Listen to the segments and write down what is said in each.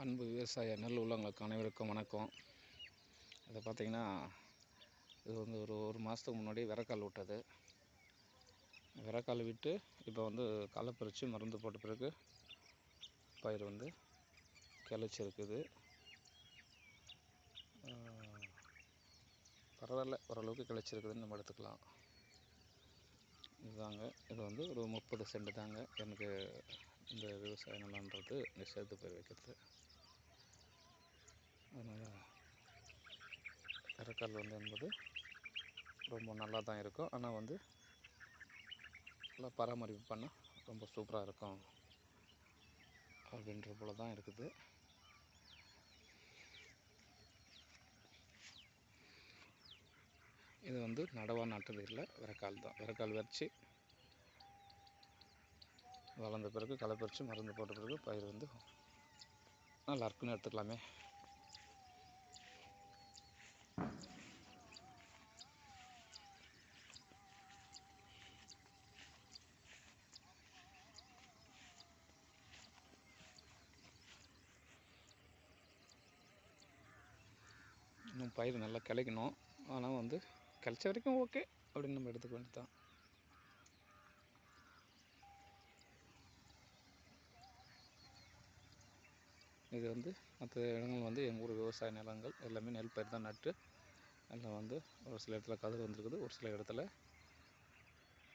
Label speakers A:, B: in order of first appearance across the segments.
A: அன்பு விவசாய நெல் உள்ளவங்களுக்கு அனைவருக்கும் வணக்கம். இதை பார்த்திங்கன்னா இது வந்து ஒரு மாதத்துக்கு முன்னாடி விறக்கால் விட்டது. விறக்கால் விட்டு இப்போ வந்து களை பறித்து மருந்து போட்ட பிறகு பயிர் வந்து கிளச்சிருக்குது. பரவாயில்ல, ஓரளவுக்கு கிளச்சிருக்குதுன்னு நம்ம எடுத்துக்கலாம். இதுதாங்க, இது வந்து ஒரு 30 சென்ட் தாங்க எனக்கு இந்த விவசாய நிலன்றது இந்த சேர்த்து பயிர் வைக்கிறது. அதனால் விறக்கால் வந்து என்பது ரொம்ப நல்லா தான் இருக்கும். ஆனால் வந்து நல்லா பராமரிப்பு பண்ணால் ரொம்ப சூப்பராக இருக்கும் அப்படின்ற போல தான் இருக்குது. இது வந்து நடவா நாட்டுறது இல்லை, விறக்கால் தான். விறக்கால் வச்சு வளர்ந்த பிறகு களை பறித்து மருந்து போட்ட பிறகு பயிர் வந்து நல்லா இருக்குன்னு எடுத்துக்கலாமே. இன்னும் பயிர் நல்லா கிளைக்கணும். ஆனால் வந்து கிளச்ச வரைக்கும் ஓகே அப்படின்னு நம்ம எடுத்துக்க வேண்டியது தான். இது வந்து மற்ற இடங்கள் வந்து எங்கள் ஊர் விவசாய நிலங்கள் எல்லாமே நெல் பயிர் தான் நட்டு எல்லாம் வந்து ஒரு சில இடத்துல கதிர் வந்துருக்குது, ஒரு சில இடத்துல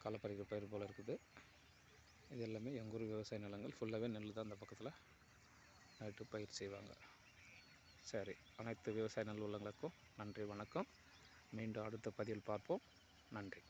A: களை பறிக்கிற பயிர் போல் இருக்குது. இது எல்லாமே எங்கள் ஊர் விவசாய நிலங்கள் ஃபுல்லாகவே நெல் தான். அந்த பக்கத்தில் நட்டு பயிர் செய்வாங்க. சரி, அனைத்து விவசாய நெல் உள்ளங்களுக்கும் நன்றி, வணக்கம். மீண்டும் அடுத்த பதிவில் பார்ப்போம். நன்றி.